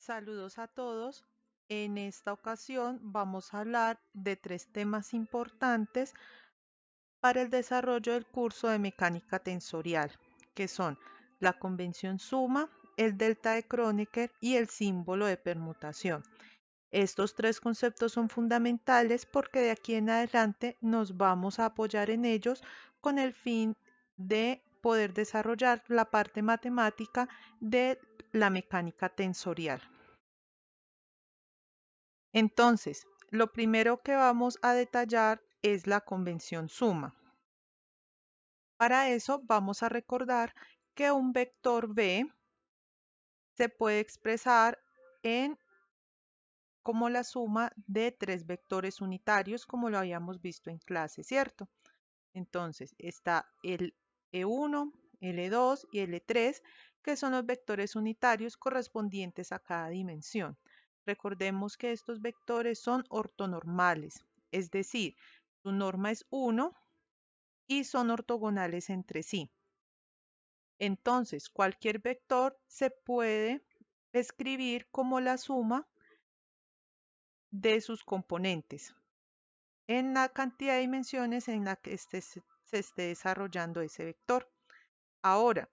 Saludos a todos. En esta ocasión vamos a hablar de tres temas importantes para el desarrollo del curso de mecánica tensorial, que son la convención suma, el delta de Kronecker y el símbolo de permutación. Estos tres conceptos son fundamentales porque de aquí en adelante nos vamos a apoyar en ellos con el fin de poder desarrollar la parte matemática de la mecánica tensorial. Entonces, lo primero que vamos a detallar es la convención suma. Para eso vamos a recordar que un vector B se puede expresar en como la suma de tres vectores unitarios, como lo habíamos visto en clase, ¿cierto? Entonces, está el E1, L2 y L3, que son los vectores unitarios correspondientes a cada dimensión. Recordemos que estos vectores son ortonormales, es decir, su norma es 1 y son ortogonales entre sí. Entonces, cualquier vector se puede escribir como la suma de sus componentes en la cantidad de dimensiones en la que se esté desarrollando ese vector. Ahora,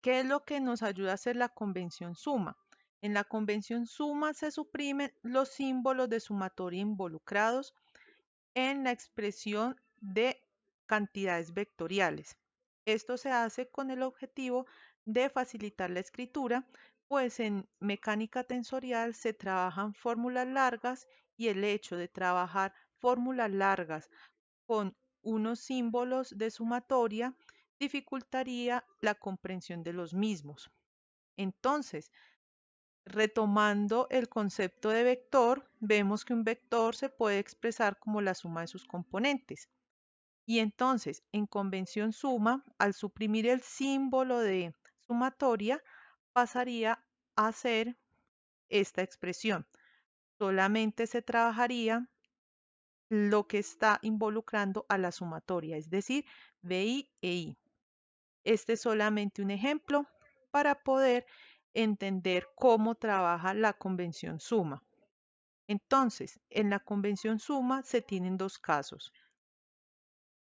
¿qué es lo que nos ayuda a hacer la convención suma? En la convención suma se suprimen los símbolos de sumatoria involucrados en la expresión de cantidades vectoriales. Esto se hace con el objetivo de facilitar la escritura, pues en mecánica tensorial se trabajan fórmulas largas y el hecho de trabajar fórmulas largas con unos símbolos de sumatoria dificultaría la comprensión de los mismos. Entonces, retomando el concepto de vector, vemos que un vector se puede expresar como la suma de sus componentes. Y entonces, en convención suma, al suprimir el símbolo de sumatoria, pasaría a ser esta expresión. Solamente se trabajaría lo que está involucrando a la sumatoria, es decir, BI e I. Este es solamente un ejemplo para poder entender cómo trabaja la convención suma. Entonces, en la convención suma se tienen dos casos.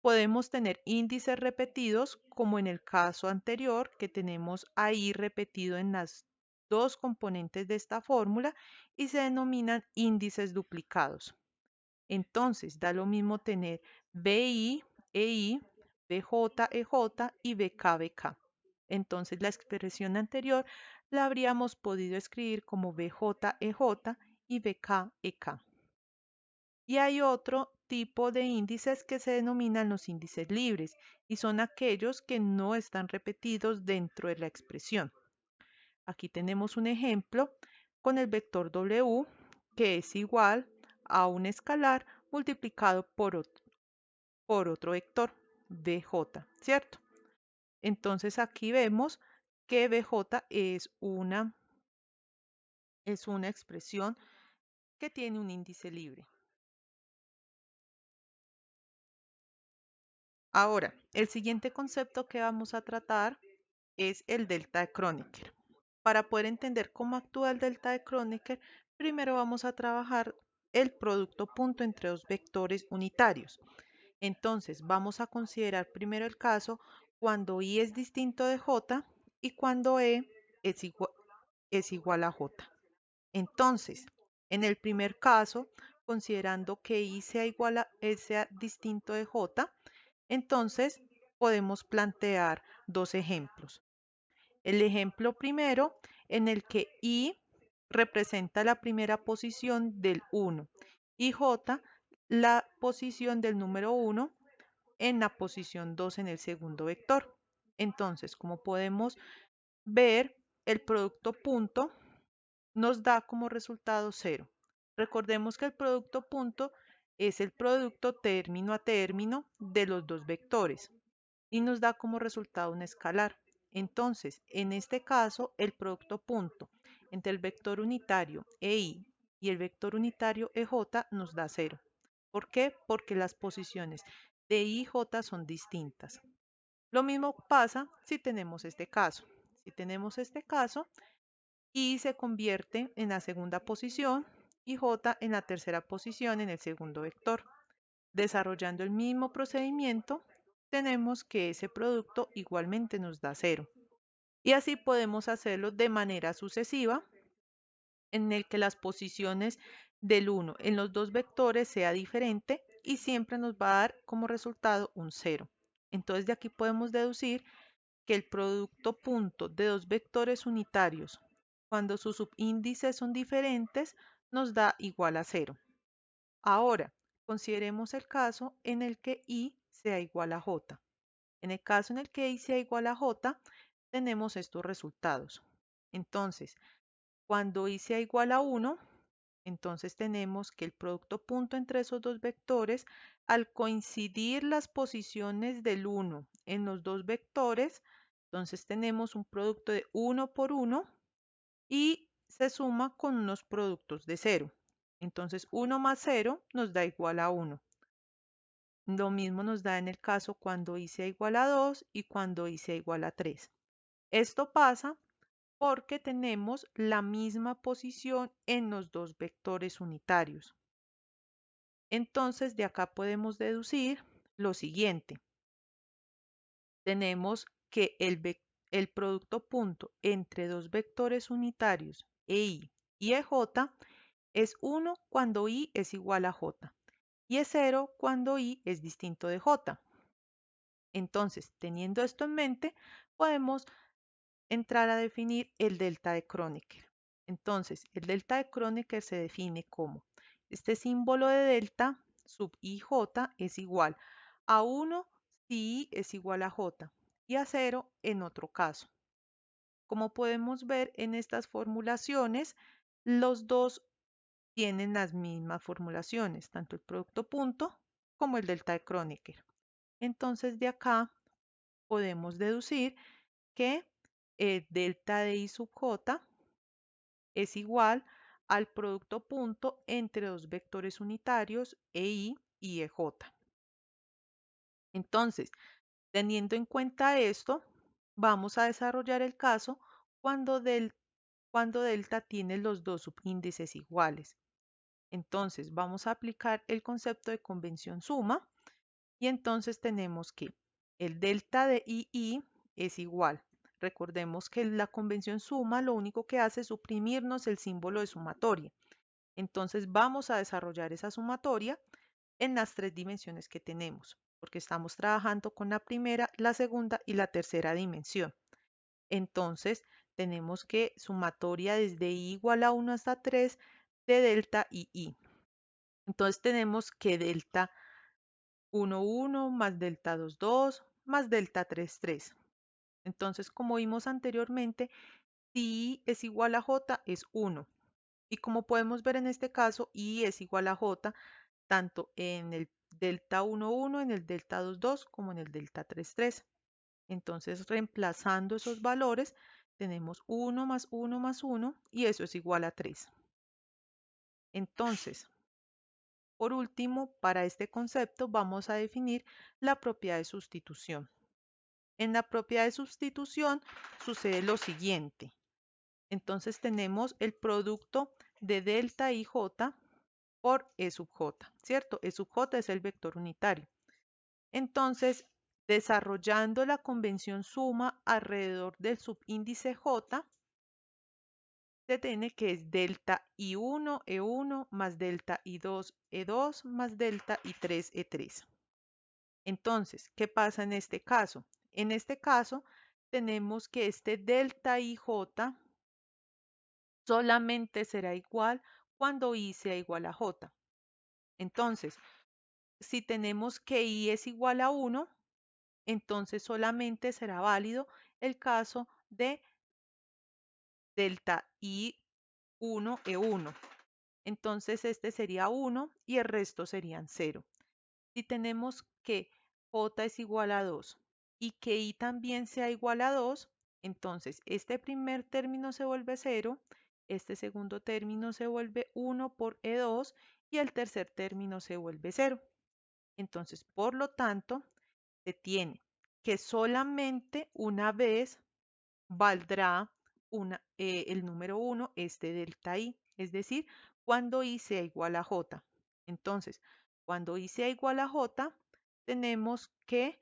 Podemos tener índices repetidos, como en el caso anterior, que tenemos ahí repetido en las dos componentes de esta fórmula y se denominan índices duplicados. Entonces, da lo mismo tener BI, EI, BJ, EJ y BK, BK. Entonces, la expresión anterior la habríamos podido escribir como BJ, EJ y BK, EK. Y hay otro tipo de índices que se denominan los índices libres y son aquellos que no están repetidos dentro de la expresión. Aquí tenemos un ejemplo con el vector W, que es igual a un escalar multiplicado por otro vector, BJ, ¿cierto? Entonces aquí vemos que BJ es una expresión que tiene un índice libre. Ahora, el siguiente concepto que vamos a tratar es el delta de Kronecker. Para poder entender cómo actúa el delta de Kronecker, primero vamos a trabajar el producto punto entre dos vectores unitarios. Entonces, vamos a considerar primero el caso cuando I es distinto de J y cuando E es igual a J. Entonces, en el primer caso, considerando que I sea distinto de J, entonces podemos plantear dos ejemplos. El ejemplo primero, en el que I representa la primera posición del 1 y J la posición del número 1 en la posición 2 en el segundo vector. Entonces, como podemos ver, el producto punto nos da como resultado 0. Recordemos que el producto punto es el producto término a término de los dos vectores y nos da como resultado un escalar. Entonces, en este caso, el producto punto entre el vector unitario EI y el vector unitario EJ nos da 0. ¿Por qué? Porque las posiciones de I y J son distintas. Lo mismo pasa si tenemos este caso. Si tenemos este caso, I se convierte en la segunda posición y J en la tercera posición en el segundo vector. Desarrollando el mismo procedimiento, tenemos que ese producto igualmente nos da 0. Y así podemos hacerlo de manera sucesiva, en el que las posiciones del 1 en los dos vectores sea diferente y siempre nos va a dar como resultado un 0. Entonces de aquí podemos deducir que el producto punto de dos vectores unitarios, cuando sus subíndices son diferentes, nos da igual a 0. Ahora, consideremos el caso en el que I sea igual a J. En el caso en el que I sea igual a J, tenemos estos resultados. Entonces, cuando I sea igual a 1, entonces tenemos que el producto punto entre esos dos vectores, al coincidir las posiciones del 1 en los dos vectores, entonces tenemos un producto de 1 por 1 y se suma con unos productos de 0. Entonces 1 más 0 nos da igual a 1. Lo mismo nos da en el caso cuando I sea igual a 2 y cuando I sea igual a 3. Esto pasa porque tenemos la misma posición en los dos vectores unitarios. Entonces, de acá podemos deducir lo siguiente. Tenemos que el producto punto entre dos vectores unitarios, EI y EJ, es 1 cuando I es igual a J y es 0 cuando I es distinto de J. Entonces, teniendo esto en mente, podemos entrar a definir el delta de Kronecker. Entonces, el delta de Kronecker se define como este símbolo de delta sub IJ es igual a 1 si I es igual a J y a 0 en otro caso. Como podemos ver en estas formulaciones, los dos tienen las mismas formulaciones, tanto el producto punto como el delta de Kronecker. Entonces, de acá podemos deducir que delta de I sub J es igual al producto punto entre dos vectores unitarios EI y EJ. Entonces, teniendo en cuenta esto, vamos a desarrollar el caso cuando, cuando delta tiene los dos subíndices iguales. Entonces, vamos a aplicar el concepto de convención suma y entonces tenemos que el delta de II es igual. Recordemos que la convención suma lo único que hace es suprimirnos el símbolo de sumatoria. Entonces vamos a desarrollar esa sumatoria en las tres dimensiones que tenemos, porque estamos trabajando con la primera, la segunda y la tercera dimensión. Entonces tenemos que sumatoria desde I igual a 1 hasta 3 de delta II. Entonces tenemos que delta 1, 1 más delta 2, 2 más delta 3, 3. Entonces, como vimos anteriormente, si I es igual a J es 1. Y como podemos ver en este caso, I es igual a J tanto en el delta 1, 1, en el delta 2, 2, como en el delta 3, 3. Entonces, reemplazando esos valores, tenemos 1 más 1 más 1 y eso es igual a 3. Entonces, por último, para este concepto vamos a definir la propiedad de sustitución. En la propiedad de sustitución sucede lo siguiente. Entonces tenemos el producto de delta IJ por E sub J, ¿cierto? E sub J es el vector unitario. Entonces, desarrollando la convención suma alrededor del subíndice J, se tiene que es delta I1 E1 más delta I2 E2 más delta I3 E3. Entonces, ¿qué pasa en este caso? En este caso, tenemos que este delta IJ solamente será igual cuando I sea igual a J. Entonces, si tenemos que I es igual a 1, entonces solamente será válido el caso de delta I1 E1. Entonces este sería 1 y el resto serían 0. Si tenemos que J es igual a 2 y que I también sea igual a 2, entonces este primer término se vuelve 0, este segundo término se vuelve 1 por E2 y el tercer término se vuelve 0. Entonces, por lo tanto, se tiene que solamente una vez valdrá el número 1 es de delta I, es decir, cuando I sea igual a J. Entonces, cuando I sea igual a J, tenemos que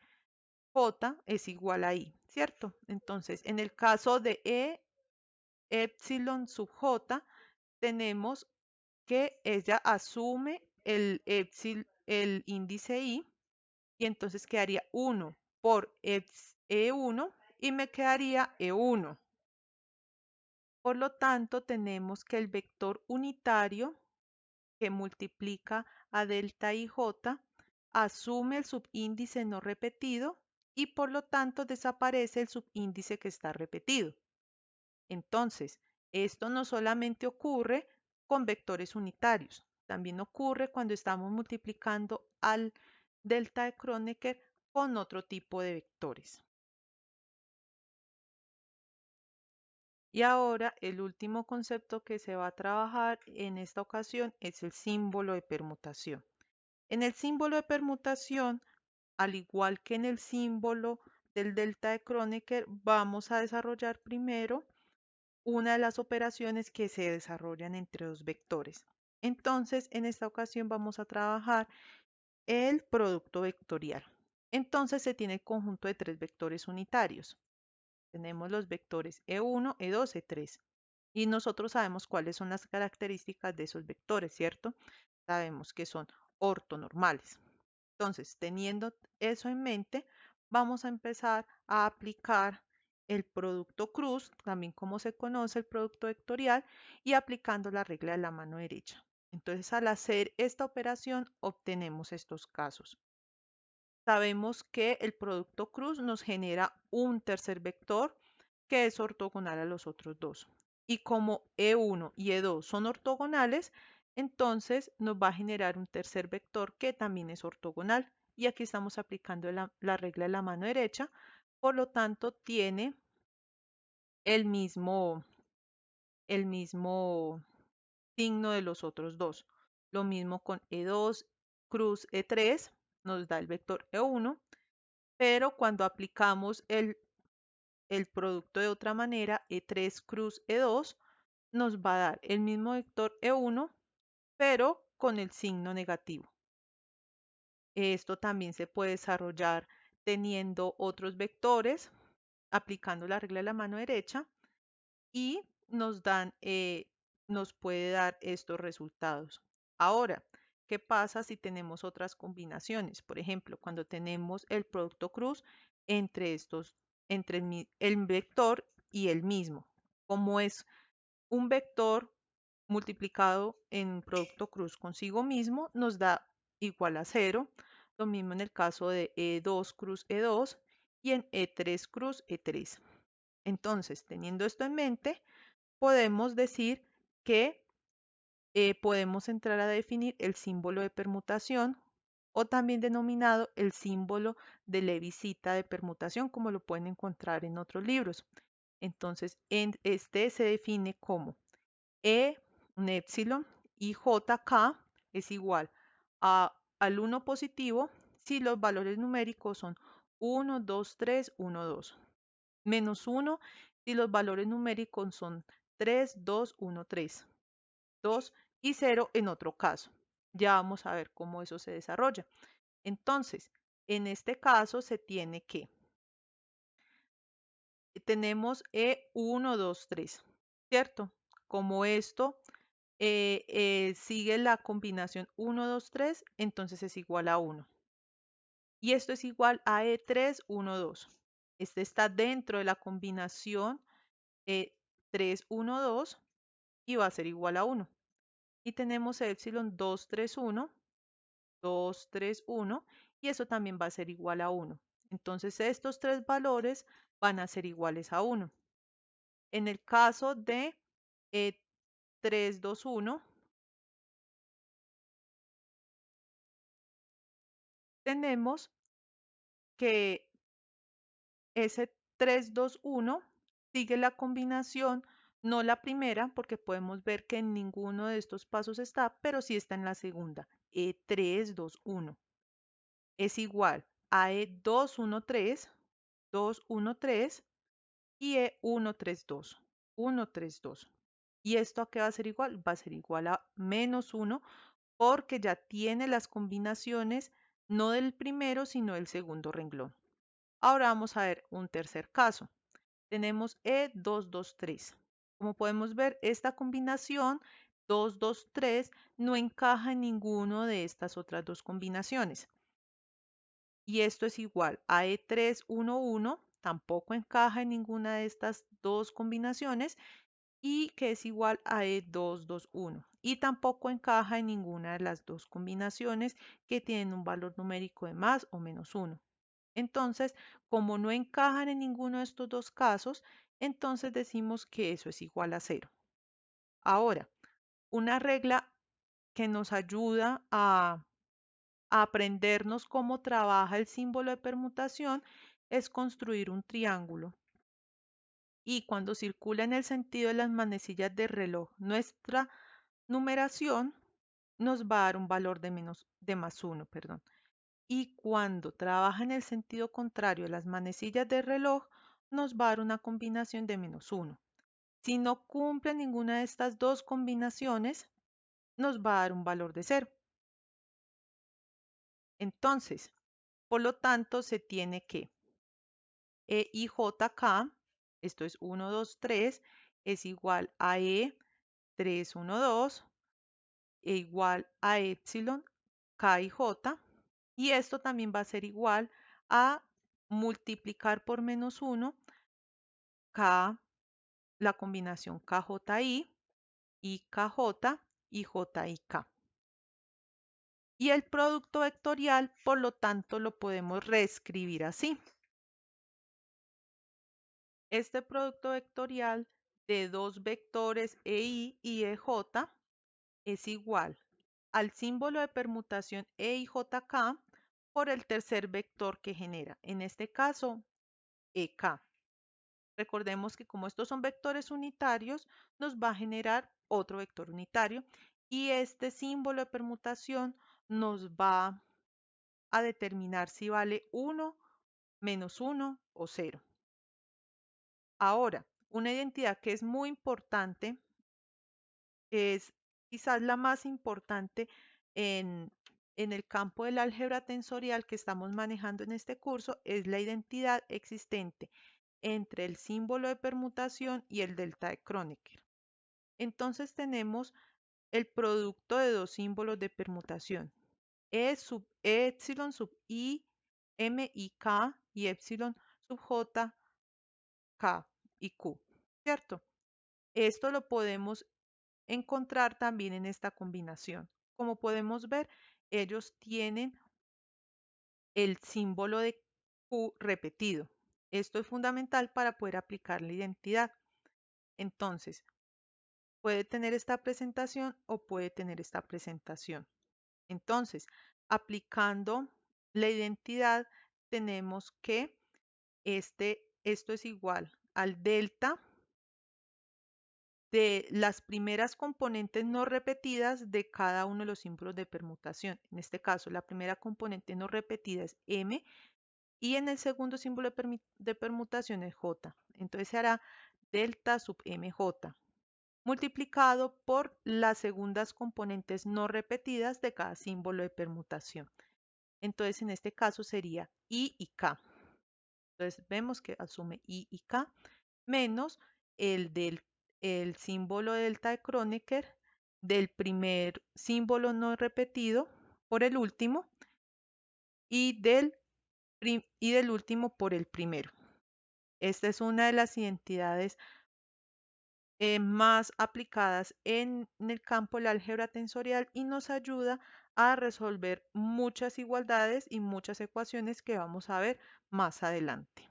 J es igual a I, ¿cierto? Entonces, en el caso de epsilon sub J, tenemos que ella asume el índice I y entonces quedaría 1 por E1 y me quedaría E1. Por lo tanto, tenemos que el vector unitario que multiplica a delta IJ asume el subíndice no repetido y por lo tanto desaparece el subíndice que está repetido. Entonces, esto no solamente ocurre con vectores unitarios, también ocurre cuando estamos multiplicando al delta de Kronecker con otro tipo de vectores. Y ahora el último concepto que se va a trabajar en esta ocasión es el símbolo de permutación. En el símbolo de permutación, al igual que en el símbolo del delta de Kronecker, vamos a desarrollar primero una de las operaciones que se desarrollan entre dos vectores. Entonces, en esta ocasión vamos a trabajar el producto vectorial. Entonces, se tiene el conjunto de tres vectores unitarios. Tenemos los vectores E1, E2, E3. Y nosotros sabemos cuáles son las características de esos vectores, ¿cierto? Sabemos que son ortonormales. Entonces, teniendo eso en mente, vamos a empezar a aplicar el producto cruz, también como se conoce el producto vectorial, y aplicando la regla de la mano derecha. Entonces, al hacer esta operación, obtenemos estos casos. Sabemos que el producto cruz nos genera un tercer vector que es ortogonal a los otros dos. Y como E1 y E2 son ortogonales, entonces nos va a generar un tercer vector que también es ortogonal. Y aquí estamos aplicando la regla de la mano derecha, por lo tanto tiene el mismo signo de los otros dos. Lo mismo con E2 cruz E3 nos da el vector E1, pero cuando aplicamos el producto de otra manera, E3 cruz E2, nos va a dar el mismo vector E1, pero con el signo negativo. Esto también se puede desarrollar teniendo otros vectores, aplicando la regla de la mano derecha, y nos puede dar estos resultados. Ahora, ¿qué pasa si tenemos otras combinaciones? Por ejemplo, cuando tenemos el producto cruz entre el vector y el mismo. Como es un vector multiplicado en producto cruz consigo mismo, nos da igual a 0. Lo mismo en el caso de E2 cruz E2 y en E3 cruz E3. Entonces, teniendo esto en mente, podemos decir que podemos entrar a definir el símbolo de permutación o también denominado el símbolo de Levi-Cita de permutación, como lo pueden encontrar en otros libros. Entonces, este se define como un epsilon y jk es igual al 1 positivo si los valores numéricos son 1, 2, 3, 1, 2. Menos 1 si los valores numéricos son 3, 2, 1, 3. 2 y 0 en otro caso. Ya vamos a ver cómo eso se desarrolla. Entonces, en este caso se tiene que, tenemos E1, 2, 3, ¿cierto? Como esto sigue la combinación 1, 2, 3, entonces es igual a 1. Y esto es igual a E3, 1, 2. Este está dentro de la combinación E3, 1, 2 y va a ser igual a 1. Y tenemos epsilon 2, 3, 1, 2, 3, 1 y eso también va a ser igual a 1. Entonces estos tres valores van a ser iguales a 1. En el caso de 3, 2, 1, tenemos que ese 3, 2, 1 sigue la combinación, no la primera, porque podemos ver que en ninguno de estos pasos está, pero sí está en la segunda. E3, 2, 1 es igual a E2, 1, 3, 2, 1, 3 y E1, 3, 2. 1, 3, 2. ¿Y esto a qué va a ser igual? Va a ser igual a menos 1 porque ya tiene las combinaciones no del primero, sino del segundo renglón. Ahora vamos a ver un tercer caso. Tenemos E2, 2, 3. Como podemos ver, esta combinación 2, 2, 3 no encaja en ninguno de estas otras dos combinaciones. Y esto es igual a E3, 1, 1, tampoco encaja en ninguna de estas dos combinaciones y que es igual a E2, 2, 1. Y tampoco encaja en ninguna de las dos combinaciones que tienen un valor numérico de más o menos 1. Entonces, como no encajan en ninguno de estos dos casos, entonces decimos que eso es igual a 0. Ahora, una regla que nos ayuda a aprendernos cómo trabaja el símbolo de permutación es construir un triángulo. Y cuando circula en el sentido de las manecillas del reloj, nuestra numeración nos va a dar un valor de más 1, perdón. Y cuando trabaja en el sentido contrario de las manecillas del reloj, nos va a dar una combinación de menos 1. Si no cumple ninguna de estas dos combinaciones, nos va a dar un valor de 0. Entonces, por lo tanto, se tiene que EIJK, esto es 1, 2, 3, es igual a E3, 1, 2, e igual a epsilon K y J. Y esto también va a ser igual a multiplicar por menos 1 K, la combinación KJI y KJ y JIK. Y el producto vectorial, por lo tanto, lo podemos reescribir así. Este producto vectorial de dos vectores EI y EJ es igual al símbolo de permutación EIJK por el tercer vector que genera, en este caso EK. Recordemos que como estos son vectores unitarios, nos va a generar otro vector unitario y este símbolo de permutación nos va a determinar si vale 1, menos 1 o 0. Ahora, una identidad que es muy importante, es quizás la más importante en el campo del álgebra tensorial que estamos manejando en este curso, es la identidad existente entre el símbolo de permutación y el delta de Kronecker. Entonces tenemos el producto de dos símbolos de permutación, epsilon sub i, m y k y epsilon sub j, k y q, ¿cierto? Esto lo podemos encontrar también en esta combinación. Como podemos ver, ellos tienen el símbolo de Q repetido. Esto es fundamental para poder aplicar la identidad. Entonces, puede tener esta presentación o puede tener esta presentación. Entonces, aplicando la identidad, tenemos que esto es igual al delta de las primeras componentes no repetidas de cada uno de los símbolos de permutación. En este caso, la primera componente no repetida es M y en el segundo símbolo de permutación es J. Entonces se hará delta sub MJ multiplicado por las segundas componentes no repetidas de cada símbolo de permutación. Entonces en este caso sería I y K. Entonces vemos que asume I y K menos el símbolo delta de Kronecker del primer símbolo no repetido por el último y del último por el primero. Esta es una de las identidades más aplicadas en el campo del álgebra tensorial y nos ayuda a resolver muchas igualdades y muchas ecuaciones que vamos a ver más adelante.